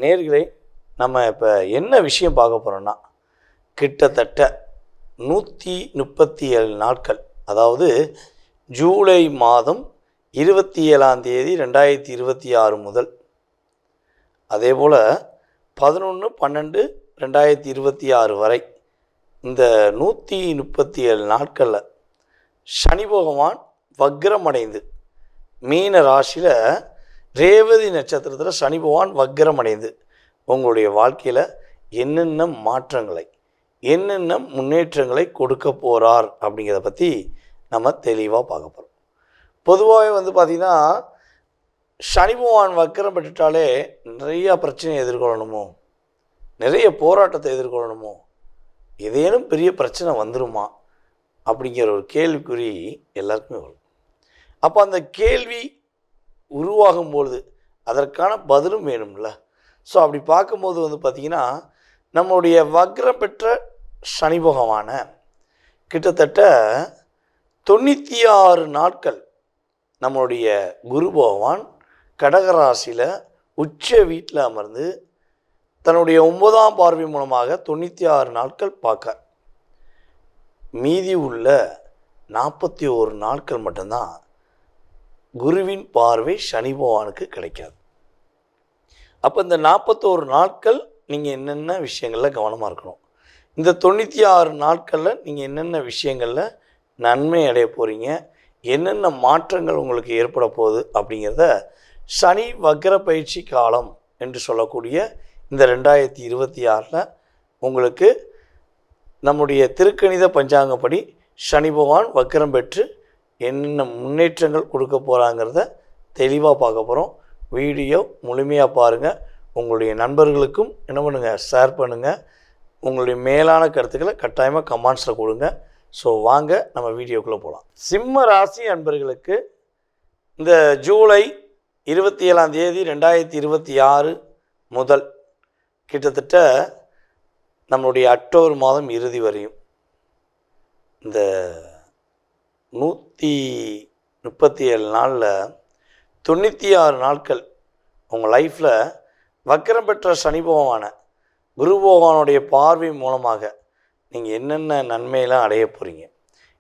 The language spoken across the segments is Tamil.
நேயர்களே, நம்ம இப்போ என்ன விஷயம் பார்க்க போகிறோம்னா, கிட்டத்தட்ட 137 நாட்கள், அதாவது ஜூலை மாதம் 27ஆம் தேதி 2026 முதல், அதேபோல் 11/12/2026 வரை இந்த 137 நாட்களில் சனி பகவான் வக்ரமடைந்து மீன ராசியில் ரேவதி நட்சத்திரத்தில் சனி பகவான் வக்ரமடைந்து உங்களுடைய வாழ்க்கையில் என்னென்ன மாற்றங்களை, என்னென்ன முன்னேற்றங்களை கொடுக்க போகிறார் அப்படிங்கிறத பற்றி நம்ம தெளிவாக பார்க்க போகிறோம். பொதுவாகவே பார்த்திங்கன்னா, சனி பகவான் வக்ரம் பெற்றுட்டாலே நிறையா பிரச்சனையை எதிர்கொள்ளணுமோ, நிறைய போராட்டத்தை எதிர்கொள்ளணுமோ, ஏதேனும் பெரிய பிரச்சனை வந்துருமா அப்படிங்கிற ஒரு கேள்விக்குறி எல்லாருக்குமே வரும். அப்போ அந்த கேள்வி உருவாகும்பொழுது அதற்கான பதிலும் வேணும்ல. ஸோ அப்படி பார்க்கும்போது பார்த்திங்கன்னா, நம்மளுடைய வக்ரம் பெற்ற சனி பகவான கிட்டத்தட்ட 96 நாட்கள் நம்மளுடைய குரு பகவான் கடகராசியில் உச்ச வீட்டில் அமர்ந்து தன்னுடைய 9ஆம் பார்வை மூலமாக 96 நாட்கள் பார்க்க, மீதி உள்ள 41 நாட்கள் மட்டும்தான் குருவின் பார்வை சனி பகவானுக்கு கிடைக்காது. அப்போ இந்த 41 நாட்கள் நீங்கள் என்னென்ன விஷயங்களில் கவனமாக இருக்கணும், இந்த 96 நாட்களில் நீங்கள் என்னென்ன விஷயங்களில் நன்மை அடைய போகிறீங்க, என்னென்ன மாற்றங்கள் உங்களுக்கு ஏற்பட போகுது அப்படிங்கிறத சனி வக்ர பயிற்சி காலம் என்று சொல்லக்கூடிய இந்த 2026 உங்களுக்கு நம்முடைய திருக்கணித பஞ்சாங்கப்படி சனி பகவான் வக்ரம் பெற்று என்னென்ன முன்னேற்றங்கள் கொடுக்க போகிறாங்கிறத தெளிவாக பார்க்க போகிறோம். வீடியோ முழுமையாக பாருங்கள். உங்களுடைய நண்பர்களுக்கும் என்ன பண்ணுங்கள், ஷேர் பண்ணுங்கள். உங்களுடைய மேலான கருத்துக்களை கட்டாயமாக கமெண்ட்ஸில் கொடுங்க. ஸோ வாங்க நம்ம வீடியோக்குள்ளே போகலாம். சிம்ம ராசி அன்பர்களுக்கு இந்த ஜூலை 27ஆம் தேதி 2026 முதல் கிட்டத்தட்ட நம்மளுடைய அக்டோபர் மாதம் இறுதி வரையும் இந்த 137 நாளில் 96 நாட்கள் உங்கள் லைஃப்பில் வக்ரம் பெற்ற சனி பகவான குரு பகவானுடைய பார்வை மூலமாக நீங்கள் என்னென்ன நன்மையெல்லாம் அடைய போகிறீங்க,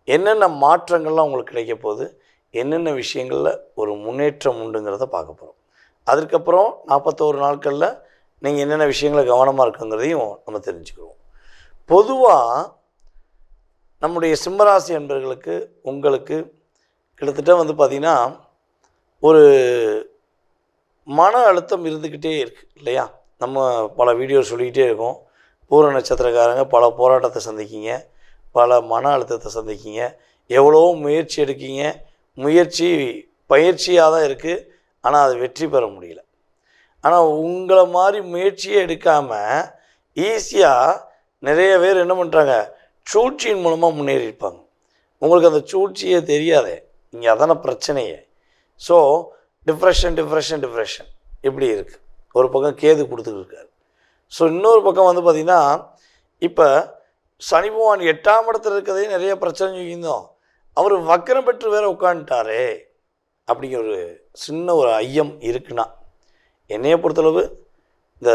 என்னென்ன மாற்றங்கள்லாம் உங்களுக்கு கிடைக்க போகுது, என்னென்ன விஷயங்களில் ஒரு முன்னேற்றம் உண்டுங்கிறத பார்க்க போகிறோம். அதுக்கப்புறம் 41 நாட்களில் நீங்கள் என்னென்ன விஷயங்களை கவனமாக இருக்குங்கிறதையும் நம்ம தெரிஞ்சுக்குவோம். பொதுவாக நம்முடைய சிம்மராசி அன்பர்களுக்கு உங்களுக்கு கிட்டத்தட்ட பார்த்திங்கன்னா ஒரு மன அழுத்தம் இருந்துக்கிட்டே இருக்குது இல்லையா. நம்ம பல வீடியோ சொல்லிக்கிட்டே இருக்கோம். பூர நட்சத்திரக்காரங்க பல போராட்டத்தை சந்திக்கிங்க, பல மன அழுத்தத்தை சந்திக்கிங்க, எவ்வளோ முயற்சி எடுக்கீங்க, முயற்சி பயிற்சியாக தான் இருக்குது, ஆனால் அது வெற்றி பெற முடியல. ஆனால் உங்களை மாதிரி முயற்சியே எடுக்காமல் ஈஸியாக நிறைய பேர் என்ன பண்ணுறாங்க, சூழ்ச்சியின் மூலமாக முன்னேறியிருப்பாங்க. உங்களுக்கு அந்த சூழ்ச்சியே தெரியாதே, இங்கே அதான பிரச்சனையே. ஸோ டிப்ரெஷன் எப்படி இருக்குது, ஒரு பக்கம் கேது கொடுத்துக்கிட்டு இருக்காரு. ஸோ இன்னொரு பக்கம் பார்த்திங்கன்னா, இப்போ சனி பகவான் 8ஆம் இடத்துல இருக்கிறதே நிறைய பிரச்சனை சொல்லியிருந்தோம், அவர் வக்ரம் பெற்று வேற உட்காந்துட்டாரே அப்படிங்கிற ஒரு சின்ன ஒரு ஐயம் இருக்குன்னா, என்னையை பொறுத்தளவு இந்த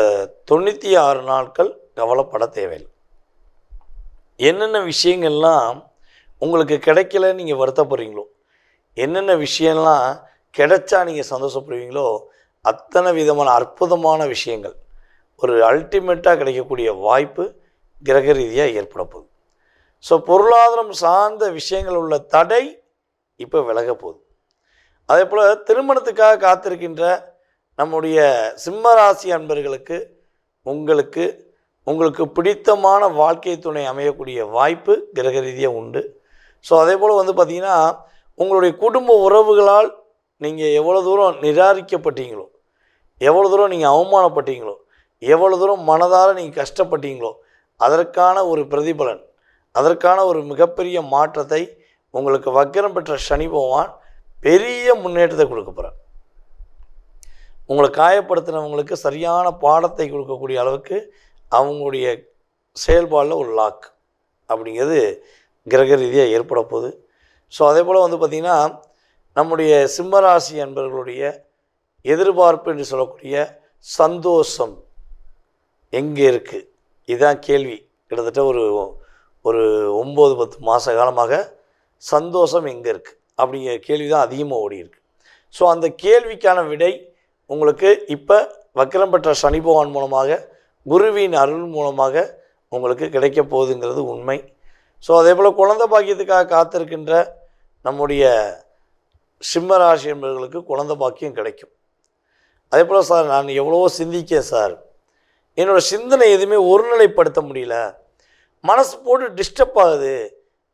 96 நாட்கள் கவலைப்பட தேவையில்லை. என்னென்ன விஷயங்கள்லாம் உங்களுக்கு கிடைக்கல நீங்கள் வருத்தப்படுறீங்களோ, என்னென்ன விஷயம்லாம் கிடைச்சா நீங்கள் சந்தோஷப்படுவீங்களோ, அத்தனை விதமான அற்புதமான விஷயங்கள் ஒரு அல்டிமேட்டாக கிடைக்கக்கூடிய வாய்ப்பு கிரக ரீதியாக ஏற்பட போகுது. ஸோ பொருளாதாரம் சார்ந்த விஷயங்கள் உள்ள தடை இப்போ விலக போகுது. அதே போல் திருமணத்துக்காக காத்திருக்கின்ற நம்முடைய சிம்மராசி அன்பர்களுக்கு உங்களுக்கு பிடித்தமான வாழ்க்கை துணை அமையக்கூடிய வாய்ப்பு கிரக ரீதியாக உண்டு. ஸோ அதே போல் பார்த்திங்கன்னா, உங்களுடைய குடும்ப உறவுகளால் நீங்கள் எவ்வளோ தூரம் நிராகரிக்கப்பட்டீங்களோ, எவ்வளோ தூரம் நீங்கள் அவமானப்பட்டீங்களோ, எவ்வளோ தூரம் மனதார நீங்கள் கஷ்டப்பட்டீங்களோ, அதற்கான ஒரு பிரதிபலன், அதற்கான ஒரு மிகப்பெரிய மாற்றத்தை உங்களுக்கு வக்ரம் பெற்ற சனி பகவான் பெரிய முன்னேற்றத்தை கொடுக்க போகிறார். உங்களை காயப்படுத்தினவங்களுக்கு சரியான பாடத்தை கொடுக்கக்கூடிய அளவுக்கு அவங்களுடைய செயல்பாடில் ஒரு லாக் அப்படிங்கிறது கிரக ரீதியாக ஏற்பட போகுது. ஸோ அதே போல் பார்த்திங்கன்னா, நம்முடைய சிம்மராசி அன்பர்களுடைய எதிர்பார்ப்பு என்று சொல்லக்கூடிய சந்தோஷம் எங்கே இருக்குது? இதுதான் கேள்வி. கிட்டத்தட்ட ஒரு ஒரு 9-10 மாத காலமாக சந்தோஷம் எங்கே இருக்குது அப்படிங்கிற கேள்வி தான் அதிகமாக ஓடியிருக்கு. ஸோ அந்த கேள்விக்கான விடை உங்களுக்கு இப்போ வக்ரம் பெற்ற சனி பகவான் மூலமாக, குருவின் அருள் மூலமாக உங்களுக்கு கிடைக்க போகுதுங்கிறது உண்மை. ஸோ அதே போல் குழந்தை பாக்கியத்துக்காக காத்திருக்கின்ற நம்முடைய சிம்ம ராசி என்பவர்களுக்கு குழந்தை பாக்கியம் கிடைக்கும். அதே போல் சார் நான் எவ்வளவோ சிந்திக்கேன் சார், என்னோடய சிந்தனை எதுவுமே ஒருநிலைப்படுத்த முடியல, மனசு போட்டு டிஸ்டர்ப் ஆகுது,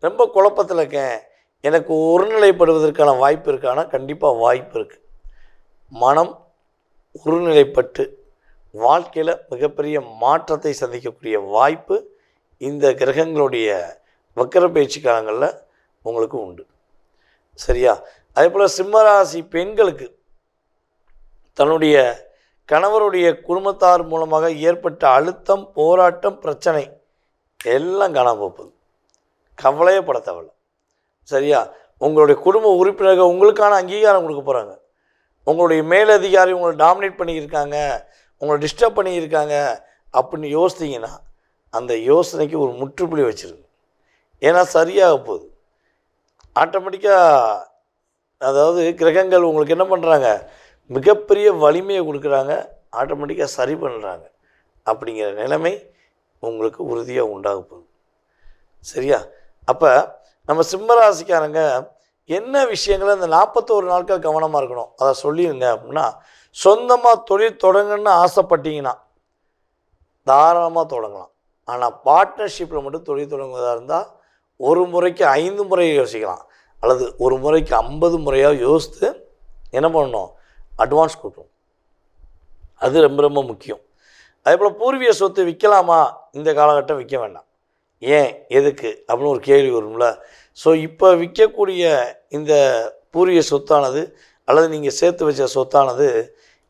ரொம்ப குழப்பத்தில் இருக்கேன், எனக்கு ஒருநிலைப்படுவதற்கான வாய்ப்பு இருக்கானா? கண்டிப்பாக வாய்ப்பு இருக்குது. மனம் ஒருநிலைப்பட்டு வாழ்க்கையில் மிகப்பெரிய மாற்றத்தை சந்திக்கக்கூடிய வாய்ப்பு இந்த கிரகங்களுடைய வக்கர பயிற்சி காலங்களில் உங்களுக்கு உண்டு. சரியா? அதே போல் சிம்மராசி பெண்களுக்கு தன்னுடைய கணவருடைய குடும்பத்தார் மூலமாக ஏற்பட்ட அழுத்தம், போராட்டம், பிரச்சனை எல்லாம் காணாமல் போகுது. கவலையே பட தேவையில்லை. சரியா? உங்களுடைய குடும்ப உறுப்பினர்கள் உங்களுக்கான அங்கீகாரம் கொடுக்க போகிறாங்க. உங்களுடைய மேலதிகாரி உங்களை டாமினேட் பண்ணியிருக்காங்க, உங்களை டிஸ்டர்ப் பண்ணியிருக்காங்க அப்படின்னு யோசித்தீங்கன்னா அந்த யோசனைக்கு ஒரு முற்றுப்புள்ளி வச்சுருங்க. ஏன்னா சரியாக போகுது. ஆட்டோமேட்டிக்காக அதாவது கிரகங்கள் உங்களுக்கு என்ன பண்ணுறாங்க, மிகப்பெரிய வலிமையை கொடுக்குறாங்க, ஆட்டோமேட்டிக்காக சரி பண்ணுறாங்க. அப்படிங்கிற நிலைமை உங்களுக்கு உறுதியாக உண்டாக போகுது. சரியா? அப்போ நம்ம சிம்மராசிக்காரங்க என்ன விஷயங்களை இந்த 41 நாட்கள் கவனமாக இருக்கணும் அதை சொல்லிடுங்க. அப்படின்னா சொந்தமாக தொழில் தொடங்கணுன்னு ஆசைப்பட்டீங்கன்னா தாராளமாக தொடங்கலாம். ஆனால் பார்ட்னர்ஷிப்பில் மட்டும் தொழில் தொடங்குவதாக இருந்தால் ஒரு முறைக்கு 5 முறை யோசிக்கலாம், அல்லது ஒரு முறைக்கு 50 முறையாக யோசித்து என்ன பண்ணணும், அட்வான்ஸ் கொடுக்கணும். அது ரொம்ப ரொம்ப முக்கியம். அதே போல் பூர்வீக சொத்து விற்கலாமா? இந்த காலகட்டம் விற்க வேண்டாம். ஏன், எதுக்கு அப்படின்னு ஒரு கேள்வி வரும்ல. ஸோ இப்போ விற்கக்கூடிய இந்த பூர்வீக சொத்தானது அல்லது நீங்கள் சேர்த்து வச்ச சொத்தானது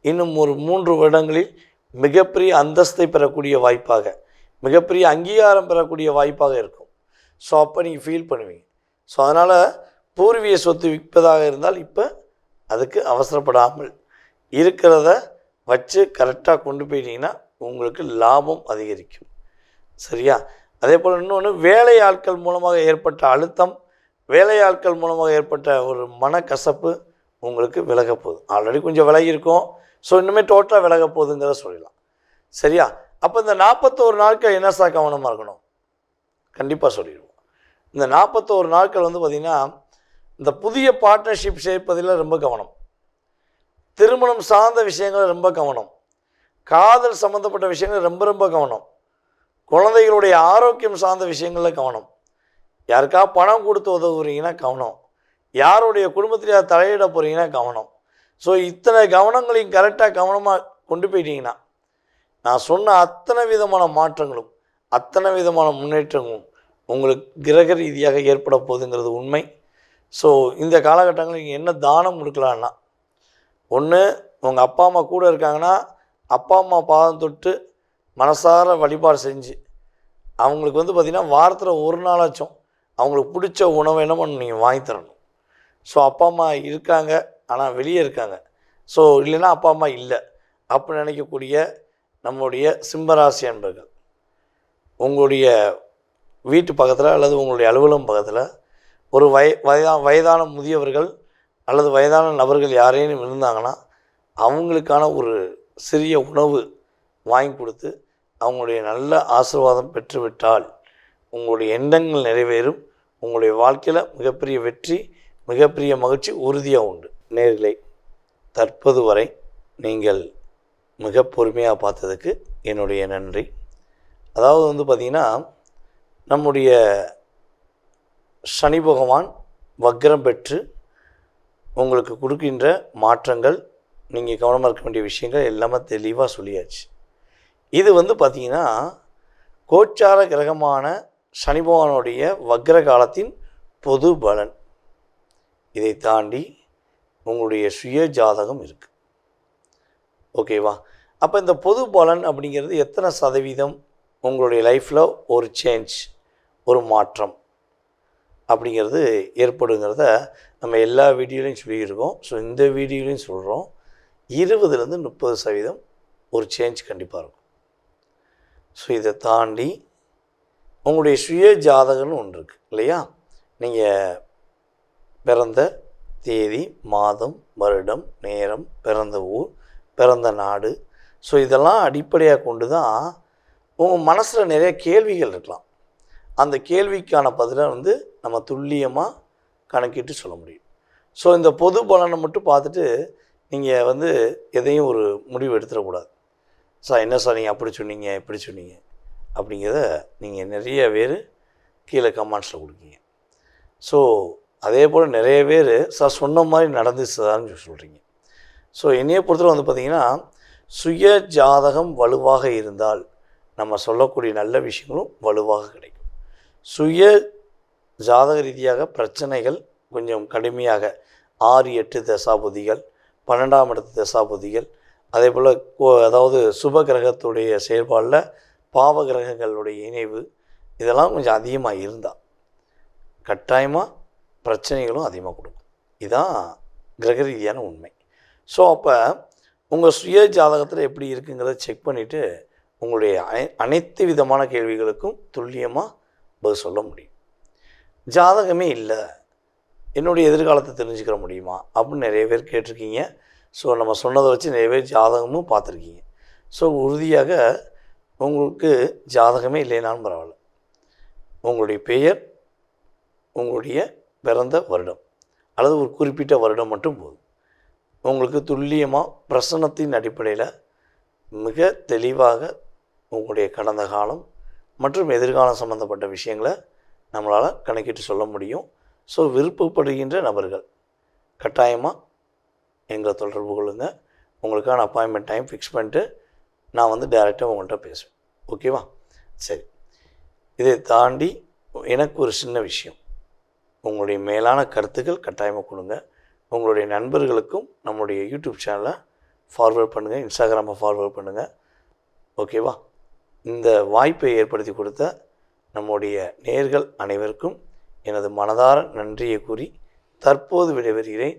இன்னும் ஒரு 3 வருடங்களில் மிகப்பெரிய அந்தஸ்தை பெறக்கூடிய வாய்ப்பாக, மிகப்பெரிய அங்கீகாரம் பெறக்கூடிய வாய்ப்பாக இருக்கும். ஸோ அப்போ நீங்கள் ஃபீல் பண்ணுவீங்க. ஸோ அதனால் பூர்வீக சொத்து விற்பதாக இருந்தால் இப்போ அதுக்கு அவசரப்படாமல் இருக்கிறத வச்சு கரெக்டாக கொண்டு போயிட்டீங்கன்னா உங்களுக்கு லாபம் அதிகரிக்கும். சரியா? அதே போல் இன்னொன்று, வேலையாட்கள் மூலமாக ஏற்பட்ட அழுத்தம், வேலையாட்கள் மூலமாக ஏற்பட்ட ஒரு மனக்கசப்பு உங்களுக்கு விலக போகுது. ஆல்ரெடி கொஞ்சம் விலகி இருக்கும், ஸோ இன்னுமே டோட்டலாக விலக போகுதுங்கிறத சொல்லலாம். சரியா? அப்போ இந்த 41 நாட்கள் என்ன சார் கவனமாக இருக்கணும்? கண்டிப்பாக சொல்லிடுவோம். இந்த 41 நாட்கள் பார்த்திங்கன்னா இந்த புதிய பார்ட்னர்ஷிப் சேர்ப்பதில் ரொம்ப கவனம், திருமணம் சார்ந்த விஷயங்கள் ரொம்ப கவனம், காதல் சம்மந்தப்பட்ட விஷயங்கள் ரொம்ப ரொம்ப கவனம், குழந்தைகளுடைய ஆரோக்கியம் சார்ந்த விஷயங்களில் கவனம், யாருக்கா பணம் கொடுத்து உதவுறீங்கன்னா கவனம், யாருடைய குடும்பத்தில் தலையிட போகிறீங்கன்னா கவனம். ஸோ இத்தனை கவனங்களையும் கரெக்டாக கவனமாக கொண்டு போயிட்டீங்கன்னா நான் சொன்ன அத்தனை விதமான மாற்றங்களும் அத்தனை விதமான முன்னேற்றங்களும் உங்களுக்கு கிரக ரீதியாக ஏற்பட போகுதுங்கிறது உண்மை. ஸோ இந்த காலகட்டங்களில் நீங்கள் என்ன தானம் கொடுக்கலான்னா, ஒன்று உங்கள் அப்பா அம்மா கூட இருக்காங்கன்னா அப்பா அம்மா பாதம் தொட்டு மனசார வழிபாடு செஞ்சு அவங்களுக்கு பார்த்திங்கன்னா வாரத்தில் ஒரு நாளாச்சும் அவங்களுக்கு பிடிச்ச உணவை என்ன பண்ணணும், நீங்கள் வாங்கி தரணும். ஸோ அப்பா அம்மா இருக்காங்க ஆனால் வெளியே இருக்காங்க, ஸோ இல்லைன்னா அப்பா அம்மா இல்லை அப்படி நினைக்கக்கூடிய நம்முடைய சிம்மராசி அன்பர்கள் உங்களுடைய வீட்டு பக்கத்தில் அல்லது உங்களுடைய அலுவலகம் பக்கத்தில் ஒரு வயதான முதியவர்கள் அல்லது வயதான நபர்கள் யாரேனும் இருந்தாங்கன்னா அவங்களுக்கான ஒரு சிறிய உணவு வாங்கி கொடுத்து அவங்களுடைய நல்ல ஆசீர்வாதம் பெற்றுவிட்டால் உங்களுடைய எண்ணங்கள் நிறைவேறும். உங்களுடைய வாழ்க்கையில் மிகப்பெரிய வெற்றி, மிகப்பெரிய மகிழ்ச்சி உறுதியாக உண்டு. நேயர்களே, தற்போது வரை நீங்கள் மிக பொறுமையாக பார்த்ததுக்கு என்னுடைய நன்றி. அதாவது பார்த்திங்கன்னா நம்முடைய சனி பகவான் வக்ரம் பெற்று உங்களுக்கு கொடுக்கின்ற மாற்றங்கள், நீங்கள் கவனமாக இருக்க வேண்டிய விஷயங்கள் எல்லாமே தெளிவாக சொல்லியாச்சு. இது பார்த்திங்கன்னா கோச்சார கிரகமான சனி பகவானுடைய வக்ர காலத்தின் பொது பலன். இதை தாண்டி உங்களுடைய சுய ஜாதகம் இருக்குது. ஓகேவா? அப்போ இந்த பொது பலன் அப்படிங்கிறது எத்தனை சதவீதம் உங்களுடைய லைஃப்பில் ஒரு சேஞ்ச், ஒரு மாற்றம் அப்படிங்கிறது ஏற்படுங்கிறத நம்ம எல்லா வீடியோலையும் சொல்லியிருக்கோம். ஸோ இந்த வீடியோலையும் சொல்கிறோம், 20-30% ஒரு சேஞ்ச் கண்டிப்பாக இருக்கும். ஸோ இதை தாண்டி உங்களுடைய சுய ஜாதகம்னு ஒன்று இருக்குது இல்லையா? நீங்கள் பிறந்த தேதி, மாதம், வருடம், நேரம், பிறந்த ஊர், பிறந்த நாடு, ஸோ இதெல்லாம் அடிப்படையாக கொண்டு தான் உங்கள் மனசில் நிறைய கேள்விகள் இருக்கலாம். அந்த கேள்விக்கான பதிலை நம்ம துல்லியமாக கணக்கிட்டு சொல்ல முடியும். ஸோ இந்த பொது பலனை மட்டும் பார்த்துட்டு நீங்கள் எதையும் ஒரு முடிவு எடுத்துடக்கூடாது. சார் என்ன சார் நீங்கள் அப்படி சொன்னீங்க இப்படி சொன்னீங்க அப்படிங்கிறத நீங்கள் நிறைய பேர் கீழே கமெண்ட்ஸில் கொடுக்கீங்க. ஸோ அதே போல் நிறைய பேர் சார் சொன்ன மாதிரி நடந்துச்சு சார்னு சொல்கிறீங்க. ஸோ என்னையை பொறுத்தவரை பார்த்திங்கன்னா, சுய ஜாதகம் வலுவாக இருந்தால் நம்ம சொல்லக்கூடிய நல்ல விஷயங்களும் வலுவாக கிடைக்கும். சுய ஜாதக ரீதியாக பிரச்சனைகள் கொஞ்சம் கடுமையாக 6, 8 தசாபுதிகள், 12ஆம் இடத்து தசாபுதிகள், அதே போல் அதாவது சுப கிரகத்துடைய செயல்பாடில் பாவ கிரகங்களுடைய இணைவு, இதெல்லாம் கொஞ்சம் அதிகமாக இருந்தால் கட்டாயமாக பிரச்சனைகளும் அதிகமாக கொடுக்கும். இதுதான் கிரக ரீதியான உண்மை. ஸோ அப்போ உங்கள் சுய ஜாதகத்தில் எப்படி இருக்குங்கிறத செக் பண்ணிவிட்டு உங்களுடைய அனைத்து விதமான கேள்விகளுக்கும் துல்லியமாக பதில் சொல்ல முடியும். ஜாதகமே இல்லை, என்னுடைய எதிர்காலத்தை தெரிஞ்சுக்கிற முடியுமா அப்படின்னு நிறைய பேர் கேட்டிருக்கீங்க. ஸோ நம்ம சொன்னதை வச்சு நிறைய பேர் ஜாதகமும் பார்த்துருக்கீங்க. ஸோ உறுதியாக உங்களுக்கு ஜாதகமே இல்லைனாலும் பரவாயில்ல, உங்களுடைய பெயர், உங்களுடைய பிறந்த வருடம் அல்லது ஒரு குறிப்பிட்ட வருடம் மட்டும் போதும். உங்களுக்கு துல்லியமாக பிரசன்னத்தின் அடிப்படையில் மிக தெளிவாக உங்களுடைய கடந்த காலம் மற்றும் எதிர்காலம் சம்பந்தப்பட்ட விஷயங்களை நம்மளால் கணக்கிட்டு சொல்ல முடியும். ஸோ விருப்பப்படுகின்ற நபர்கள் கட்டாயமாக எங்களை தொடர்பு கொள்ளுங்க. உங்களுக்கான அப்பாயின்மெண்ட் டைம் ஃபிக்ஸ் பண்ணிட்டு நான் டைரெக்டாக உங்கள்கிட்ட பேசுவேன். ஓகேவா? சரி, இதை தாண்டி எனக்கு ஒரு சின்ன விஷயம், உங்களுடைய மேலான கருத்துக்கள் கட்டாயமாக கொடுங்க. உங்களுடைய நண்பர்களுக்கும் நம்மளுடைய யூடியூப் சேனலை ஃபார்வேர்ட் பண்ணுங்கள், இன்ஸ்டாகிராமை ஃபார்வேர்ட் பண்ணுங்கள். ஓகேவா? இந்த வாய்ப்பை ஏற்படுத்தி கொடுத்த நம்முடைய நேயர்கள் அனைவருக்கும் எனது மனதார நன்றியை கூறி தற்போது விடைபெறுகிறேன்.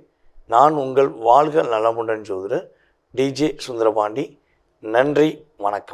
நான் உங்கள் வாழ்க நலமுடன் ஜோதிடர் DJ சுந்தரபாண்டி. நன்றி, வணக்கம்.